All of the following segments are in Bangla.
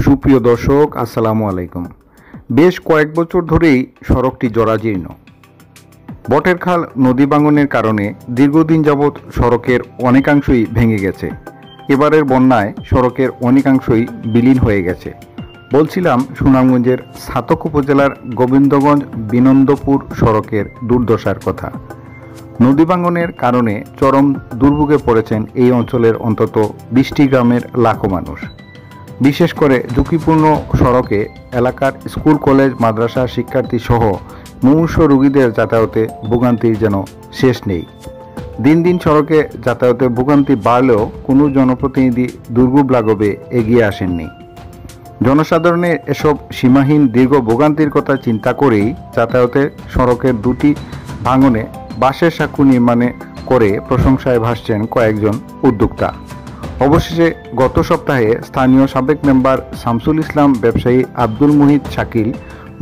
সুপ্রিয় দর্শক, আসসালামু আলাইকুম। বেশ কয়েক বছর ধরেই সড়কটি জরাজীর্ণ। বটের খাল নদী ভাঙনের কারণে দীর্ঘদিন যাবৎ সড়কের অনেকাংশই ভেঙে গেছে। এবারের বন্যায় সড়কের অনেকাংশই বিলীন হয়ে গেছে। বলছিলাম সুনামগঞ্জের ছাতক উপজেলার গোবিন্দগঞ্জ বিনন্দপুর সড়কের দুর্দশার কথা। নদী ভাঙনের কারণে চরম দুর্ভোগে পড়েছেন এই অঞ্চলের অন্তত 20টি গ্রামের লাখো মানুষ। বিশেষ করে ঝুঁকিপূর্ণ সড়কে এলাকার স্কুল, কলেজ, মাদ্রাসা শিক্ষার্থী সহ মুমূর্ষু রোগীদের যাতায়াতে ভোগান্তির যেন শেষ নেই। দিন দিন সড়কে যাতায়াতে ভোগান্তি বাড়লেও কোনো জনপ্রতিনিধি দুর্ভোগ লাঘবে এগিয়ে আসেননি। জনসাধারণের এসব সীমাহীন দীর্ঘ ভোগান্তির কথা চিন্তা করেই যাতায়াতে সড়কের দুটি ভাঙনে বাঁশের সাঁকো নির্মাণে করে প্রশংসায় ভাসছেন কয়েকজন উদ্যোক্তা। অবশেষে গত সপ্তাহে স্থানীয় সাবেক মেম্বার শামসুল ইসলাম, ব্যবসায়ী আব্দুল মুহিত শাকিল,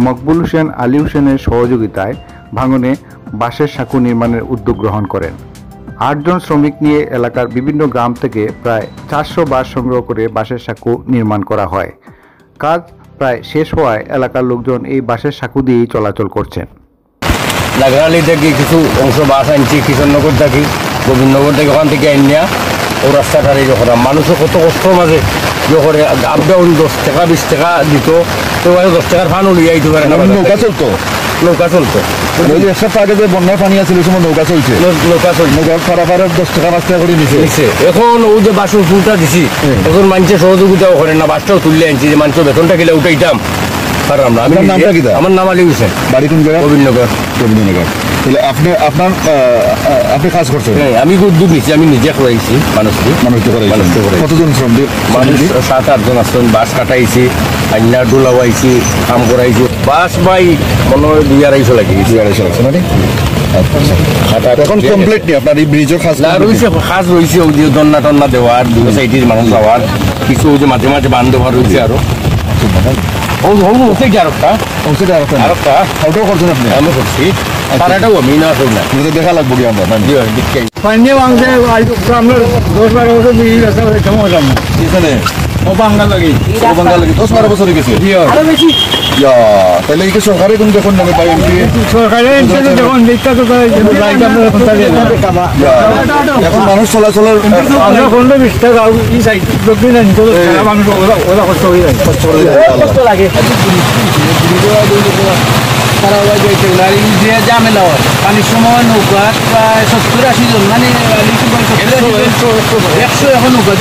মকবুল হোসেন, আলী হোসেনের সহযোগিতায় ভাঙনে বাঁশের সাঁকো নির্মাণের উদ্যোগ গ্রহণ করেন। 8 জন শ্রমিক নিয়ে এলাকার বিভিন্ন গ্রাম থেকে প্রায় 400 বাঁশ সংগ্রহ করে বাঁশের সাঁকো নির্মাণ করা হয়। কাজ প্রায় শেষ হওয়ায় এলাকার লোকজন এই বাঁশের সাঁকো দিয়েই চলাচল করছেন। লাগালি থেকে কিছু অংশ বাস আনছি, কিশোরনগর থেকে, গোবিন্দনগর থেকে, ওখান থেকে আনিয়া ও রাস্তাটা এই যখন মানুষও কত কষ্টর মাঝে যখন আপ ডাউন 10 টাকা 20 টাকা দিত, তো 10 টাকার ফান উড়িয়ে আইতে পারে না। নৌকা চলতো এক সপ্তাহ আগে যে বন্যার পানি আছে ওই সময় নৌকা চলছে, নৌকা পারাপারের 10 টাকা 5 টাকা করে নিচ্ছে। এখন ওই যে বাসের ফুলটা দিছি, এখন মানুষের সহযোগিতাও করে না, বাসটাও তুললে আনছি যে মানুষের বেতনটা গেলে উঠাইতাম পারলাম না। আমার নাম আলী হোসেন, বাড়ি কোন জায়গা? গোবিন্দনগর। আপনি কাজ করছেন? আমি উদ্যোগ নিচ্ছি, আমি নিজে করাইছি মানুষকে। কতজন শ্রমিক? মানুষ 7-8 জন আসছেন। বাস কাটাইছি, আইনা ডোলাওয়াইছি, কাম করাইছি। বাস বাই মনে হয় 2-250 লাগে। 2-250 লাগছে মানে এখন কমপ্লিট নেই। আপনার এই ব্রিজের কাজ রয়েছে, ওই যে দন্না টন্না দেওয়ার, দুই সাইডের মানুষ যাওয়ার, কিছু ওই যে মাঝে মাঝে বান দেওয়ার রয়েছে। আরো দেখা লাগবো কি আমরা বাঙ্গাল লাগে 10-12 বছর গেছে। তাহলে কি সরকারে কোন দেখুন নামে পাই এখন মানুষ চলাচলের ঝামেলা হয়। পানির সময় নৌকা প্রায় 70-80 জন, মানে 100 এখন নৌকা।